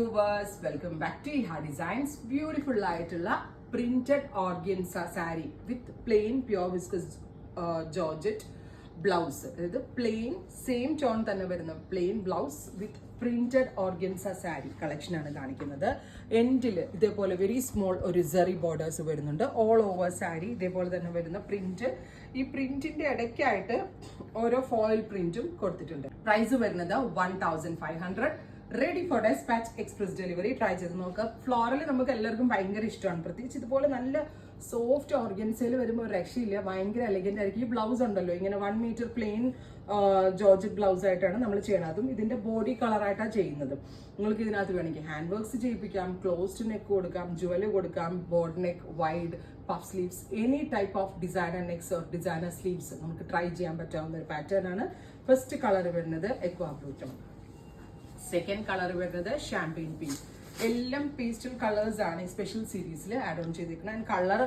viewers, welcome back to Iha Designs. Beautiful ആയിട്ടുള്ള printed organza saree with plain pure viscose georgette blouse. അതായത് plain same tone തന്നെ വരുന്ന plain blouse with printed organza saree collection ആണ് കാണിക്കുന്നത്. എൻഡിൽ ഇതേപോലെ very small ഒരു zari borders വരുന്നുണ്ട്. ഓൾ ഓവർ സാരി ഇതേപോലെ തന്നെ വരുന്ന പ്രിന്റ്. ഈ പ്രിന്റിന്റെ ഇടയ്ക്കായിട്ട് ഓരോ ഫോയിൽ പ്രിന്റും കൊടുത്തിട്ടുണ്ട്. പ്രൈസ് വരുന്നത് 1500. Ready for dispatch express delivery. Try ചെയ്ത് നോക്കുക. ഫ്ലോറൽ നമുക്ക് എല്ലാവർക്കും ഭയങ്കര ഇഷ്ടമാണ്. പ്രത്യേകിച്ച് ഇതുപോലെ നല്ല സോഫ്റ്റ് ഓർഗൻസയിൽ വരുമ്പോൾ ഒരു രക്ഷയില്ല, ഭയങ്കര എലഗന്റ് ആയിരിക്കും. ഈ ബ്ലൗസ് ഉണ്ടല്ലോ ഇങ്ങനെ 1 മീറ്റർ പ്ലെയിൻ ജോർജറ്റ് ബ്ലൗസ് ആയിട്ടാണ് നമ്മൾ ചെയ്യണത്. അതും ഇതിന്റെ ബോഡി കളറായിട്ടാണ് ചെയ്യുന്നത്. നിങ്ങൾക്ക് ഇതിനകത്ത് വേണമെങ്കിൽ ഹാൻഡ് വർക്ക്സ് ചെയ്യിപ്പിക്കാം, ക്ലോസ്ഡ് നെക്ക് കൊടുക്കാം, ജുവല് കൊടുക്കാം, board neck, wide puff sleeves, any type of designer necks or designer sleeves നമുക്ക് ട്രൈ ചെയ്യാൻ പറ്റാവുന്ന ഒരു പാറ്റേൺ ആണ്. ഫസ്റ്റ് കളർ വരുന്നത് aqua blue tone. Second colour വരുന്നത് ഷാംപെയിൻ പിങ്ക്. എല്ലാം പേസ്റ്റൽ കളേഴ്സ് ആണ് ഈ സ്പെഷ്യൽ സീരീസിൽ ആഡ് ഓൺ ചെയ്തിരിക്കുന്നത്. ആൻഡ് കളർ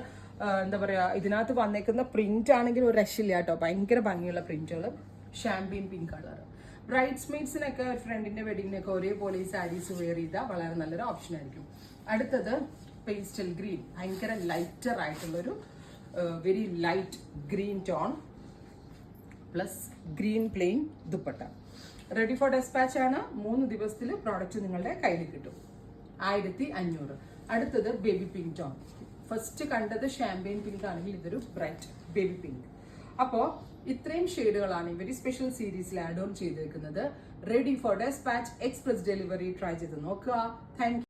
എന്താ പറയുക, ഇതിനകത്ത് വന്നേക്കുന്ന പ്രിന്റ് ആണെങ്കിൽ ഒരു രക്ഷയില്ല കേട്ടോ, ഭയങ്കര ഭംഗിയുള്ള പ്രിന്റുകൾ. ഷാംപെയിൻ പിങ്ക് കളർ ബ്രൈഡ്സ് മെയ്ഡ്സിനൊക്കെ ഫ്രണ്ടിന്റെ വെഡിങ്ങിനൊക്കെ ഒരേപോലെ ഈ സാരീസ് വെയർ ചെയ്താൽ വളരെ നല്ലൊരു ഓപ്ഷൻ ആയിരിക്കും. അടുത്തത് പേസ്റ്റൽ ഗ്രീൻ, ഭയങ്കര ലൈറ്റർ ആയിട്ടുള്ളൊരു very light green tone plus green plain dupatta. Ready for dispatch ആണ്. 3 ദിവസത്തിൽ പ്രോഡക്റ്റ് നിങ്ങളുടെ കയ്യിൽ കിട്ടും. 1500. അടുത്തത് ബേബി പിങ്ക് ടോൺ. ഫസ്റ്റ് കണ്ടത് ഷാംപെയിൻ പിങ്ക് ആണെങ്കിൽ ഇതൊരു ബ്രൈറ്റ് ബേബി പിങ്ക്. അപ്പോൾ ഇത്രയും ഷെയ്ഡുകളാണ് ഇവർ സ്പെഷ്യൽ സീരീസിൽ ആഡ് ഓൺ ചെയ്തിരിക്കുന്നത്. Ready for dispatch express delivery. Try ചെയ്ത് നോക്കുക. താങ്ക്